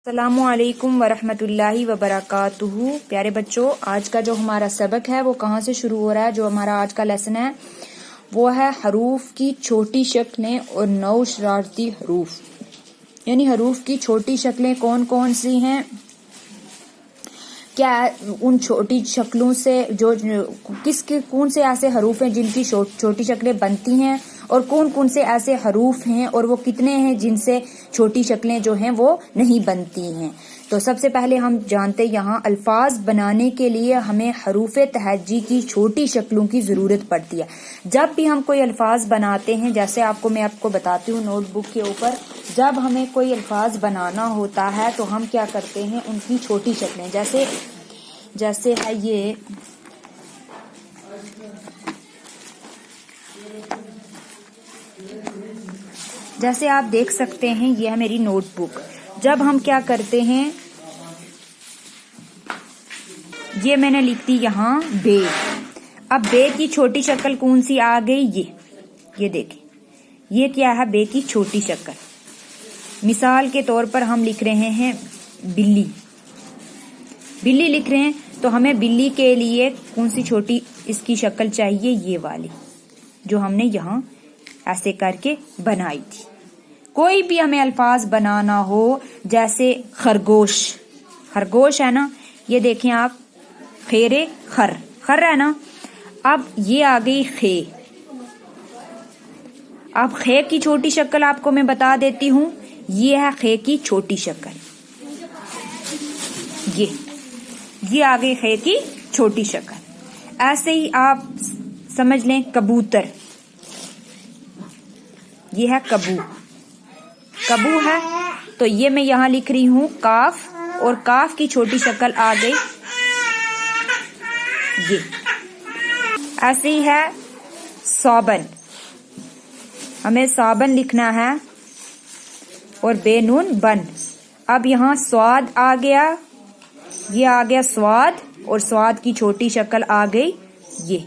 السلام علیکم ورحمۃ وبرکاتہ۔ پیارے بچوں، آج کا جو ہمارا سبق ہے وہ کہاں سے شروع ہو رہا ہے؟ جو ہمارا آج کا لیسن ہے وہ ہے حروف کی چھوٹی شکلیں اور 9 شرارتی حروف، یعنی حروف کی چھوٹی شکلیں کون کون سی ہیں، کیا ان چھوٹی شکلوں سے کون سے ایسے حروف ہیں جن کی چھوٹی شکلیں بنتی ہیں، اور کون کون سے ایسے حروف ہیں اور وہ کتنے ہیں جن سے چھوٹی شکلیں جو ہیں وہ نہیں بنتی ہیں۔ تو سب سے پہلے ہم جانتے یہاں الفاظ بنانے کے لیے ہمیں حروف تہجی کی چھوٹی شکلوں کی ضرورت پڑتی ہے۔ جب بھی ہم کوئی الفاظ بناتے ہیں، جیسے میں آپ کو بتاتی ہوں نوٹ بک کے اوپر، جب ہمیں کوئی الفاظ بنانا ہوتا ہے تو ہم کیا کرتے ہیں، ان کی چھوٹی شکلیں، جیسے ہے یہ جیسے آپ دیکھ سکتے ہیں، یہ ہے میری نوٹ بک۔ جب ہم کیا کرتے ہیں، یہ میں نے لکھ دی یہاں بے۔ اب بے کی چھوٹی شکل کون سی آ گئی؟ یہ دیکھیں، یہ کیا ہے بے کی چھوٹی شکل۔ مثال کے طور پر ہم لکھ رہے ہیں بلی لکھ رہے ہیں، تو ہمیں بلی کے لیے کون سی چھوٹی اس کی شکل چاہیے؟ یہ والی جو ہم نے یہاں ایسے کر کے بنائی تھی۔ کوئی بھی ہمیں الفاظ بنانا ہو، جیسے خرگوش ہے نا، یہ دیکھیں آپ، خیرے خر ہے نا۔ اب یہ آ گئی خے۔ اب خے کی چھوٹی شکل آپ کو میں بتا دیتی ہوں، یہ ہے خے کی چھوٹی شکل، یہ آ گئی خے کی چھوٹی شکل۔ ایسے ہی آپ سمجھ لیں کبوتر، یہ ہے کبو ہے، تو یہ میں یہاں لکھ رہی ہوں کاف، اور کاف کی چھوٹی شکل آ گئی یہ۔ ایسے ہی ہے صابن، ہمیں صابن لکھنا ہے، اور بے نون بن۔ اب یہاں سواد آ گیا، یہ آ گیا سواد، اور سواد کی چھوٹی شکل آ گئی یہ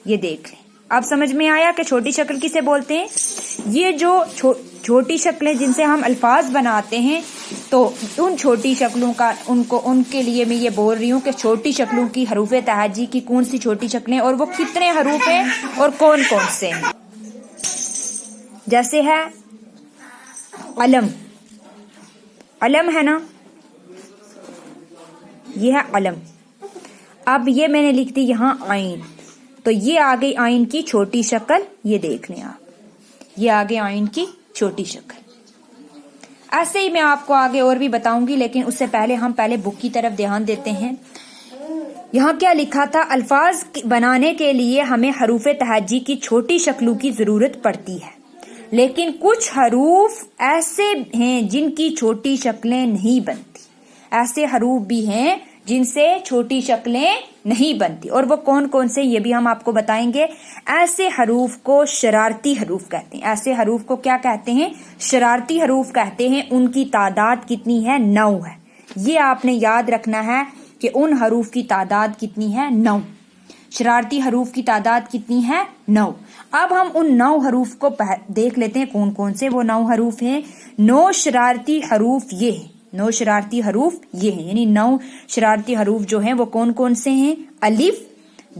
دیکھ لیں۔ اب سمجھ میں آیا کہ چھوٹی شکل کسے بولتے ہیں؟ یہ جو چھوٹی شکلیں جن سے ہم الفاظ بناتے ہیں، تو ان چھوٹی شکلوں کا ان کے لیے میں یہ بول رہی ہوں کہ چھوٹی شکلوں کی حروف تہجی کی کون سی چھوٹی شکلیں اور وہ کتنے حروف ہیں اور کون کون سے ہیں۔ جیسے ہے علم ہے نا، یہ ہے علم۔ اب یہ میں نے لکھ دی یہاں آئین، تو یہ آ گئی آئین کی چھوٹی شکل، یہ دیکھ لیں آپ، یہ آ گئی آئین کی چھوٹی شکل۔ ایسے ہی میں آپ کو آگے اور بھی بتاؤں گی، لیکن اس سے پہلے ہم بک کی طرف دھیان دیتے ہیں۔ یہاں کیا لکھا تھا؟ الفاظ بنانے کے لیے ہمیں حروف تہجی کی چھوٹی شکلوں کی ضرورت پڑتی ہے، لیکن کچھ حروف ایسے ہیں جن کی چھوٹی شکلیں نہیں بنتی۔ ایسے حروف بھی ہیں جن سے چھوٹی شکلیں نہیں بنتی، اور وہ کون کون سے یہ بھی ہم آپ کو بتائیں گے۔ ایسے حروف کو شرارتی حروف کہتے ہیں۔ ایسے حروف کو کیا کہتے ہیں؟ شرارتی حروف کہتے ہیں۔ ان کی تعداد کتنی ہے؟ 9 ہے۔ یہ آپ نے یاد رکھنا ہے کہ ان حروف کی تعداد کتنی ہے؟ 9۔ شرارتی حروف کی تعداد کتنی ہے؟ 9۔ اب ہم ان 9 حروف کو دیکھ لیتے ہیں کون کون سے وہ 9 حروف ہیں۔ 9 شرارتی حروف یہ ہیں، 9 شرارتی حروف یہ ہیں، یعنی 9 شرارتی حروف جو ہیں وہ کون کون سے ہیں؟ الف،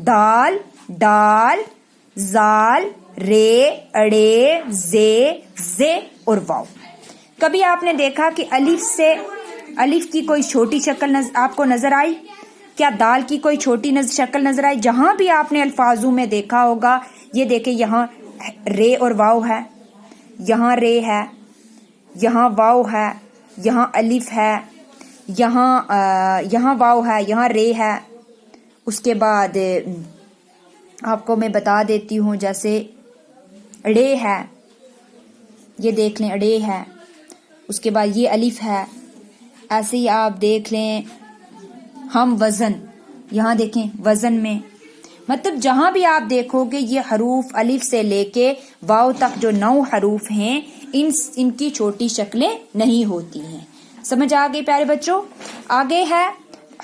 دال، ڈال، زال، رے، اڑے، زے اور واو۔ کبھی آپ نے دیکھا کہ الف کی کوئی چھوٹی شکل آپ کو نظر آئی؟ کیا دال کی کوئی چھوٹی شکل نظر آئی؟ جہاں بھی آپ نے الفاظوں میں دیکھا ہوگا، یہ دیکھیں یہاں رے اور واو ہے، یہاں رے ہے، یہاں واو ہے، یہاں الف ہے، یہاں واو ہے، یہاں رے ہے۔ اس کے بعد آپ کو میں بتا دیتی ہوں، جیسے اڑے ہے، یہ دیکھ لیں اڑے ہے، اس کے بعد یہ الف ہے۔ ایسے ہی آپ دیکھ لیں ہم وزن، یہاں دیکھیں وزن میں، مطلب جہاں بھی آپ دیکھو گے یہ حروف الف سے لے کے واو تک جو 9 حروف ہیں، ان کی چھوٹی شکلیں نہیں ہوتی ہیں۔ سمجھ آ گئی پیارے بچوں؟ آگے ہے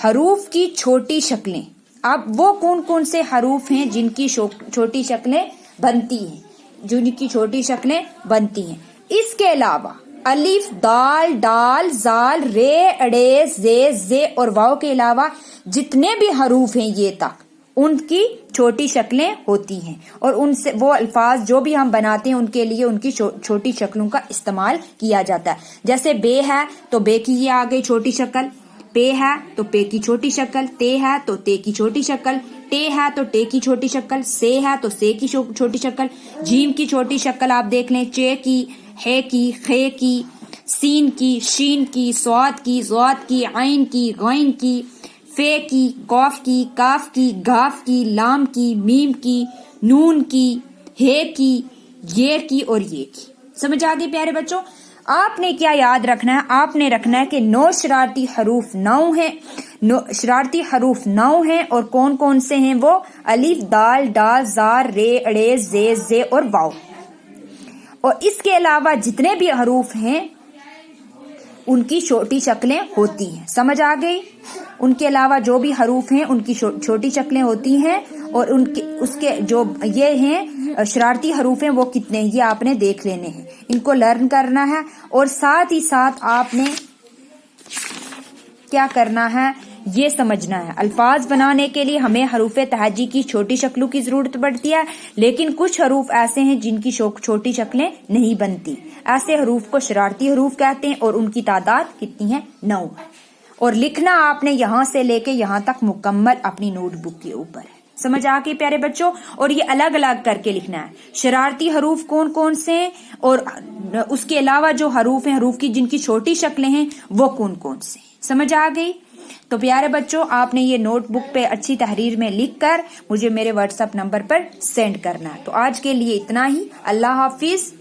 حروف کی چھوٹی شکلیں۔ اب وہ کون کون سے حروف ہیں جن کی چھوٹی شکلیں بنتی ہیں، اس کے علاوہ الف دال ڈال زال رے اڑے زے زے اور واو کے علاوہ جتنے بھی حروف ہیں یہ تک ان کی چھوٹی شکلیں ہوتی ہیں، اور ان سے وہ الفاظ جو بھی ہم بناتے ہیں ان کے لیے ان کی چھوٹی شکلوں کا استعمال کیا جاتا ہے. جیسے بے ہے تو بے کی یہ آ گئی چھوٹی شکل، پے ہے تو پے کی چھوٹی شکل، تے ہے تو تے کی چھوٹی شکل، ٹے ہے تو ٹے کی چھوٹی شکل، سے ہے تو سے کی چھوٹی شکل، جیم کی چھوٹی شکل آپ دیکھ لیں، چے کی، ہے کی، خے کی، سین کی، شین کی، صاد کی، ضاد کی، عین کی، غین کی، فے کی، قاف کی، کاف کی، گاف کی، لام کی، میم کی، نون کی، ہے کی، یہ کی اور یہ کی. سمجھ آ گئی پیارے بچوں؟ آپ نے کیا یاد رکھنا ہے؟ آپ نے رکھنا ہے کہ 9 شرارتی حروف 9 ہیں، شرارتی حروف 9 ہیں، اور کون کون سے ہیں وہ؟ الف دال ڈال زار رے اڑے زے زے اور واو. اور اس کے علاوہ جتنے بھی حروف ہیں ان کی چھوٹی شکلیں ہوتی ہیں. سمجھ آ گئی؟ ان کے علاوہ جو بھی حروف ہیں ان کی چھوٹی شکلیں ہوتی ہیں، اور ان کے اس کے جو یہ ہیں شرارتی حروف ہیں وہ کتنے ہیں یہ آپ نے دیکھ لینے ہیں، ان کو لرن کرنا ہے. اور ساتھ ہی ساتھ آپ نے کیا کرنا ہے یہ سمجھنا ہے. الفاظ بنانے کے لیے ہمیں حروف تہجی کی چھوٹی شکلوں کی ضرورت پڑتی ہے، لیکن کچھ حروف ایسے ہیں جن کی چھوٹی شکلیں نہیں بنتی. ایسے حروف کو شرارتی حروف کہتے ہیں، اور ان کی تعداد کتنی ہے؟ 9. اور لکھنا آپ نے یہاں سے لے کے یہاں تک مکمل اپنی نوٹ بک کے اوپر ہے. سمجھ آ کے پیارے بچوں؟ اور یہ الگ الگ کر کے لکھنا ہے. شرارتی حروف کون کون سے ہیں، اور اس کے علاوہ جو حروف ہیں حروف کی جن کی چھوٹی شکلیں ہیں وہ کون کون سے ہیں. سمجھ آ گئی؟ تو پیارے بچوں آپ نے یہ نوٹ بک پہ اچھی تحریر میں لکھ کر مجھے میرے واٹس ایپ نمبر پر سینڈ کرنا ہے. تو آج کے لیے اتنا ہی. اللہ حافظ.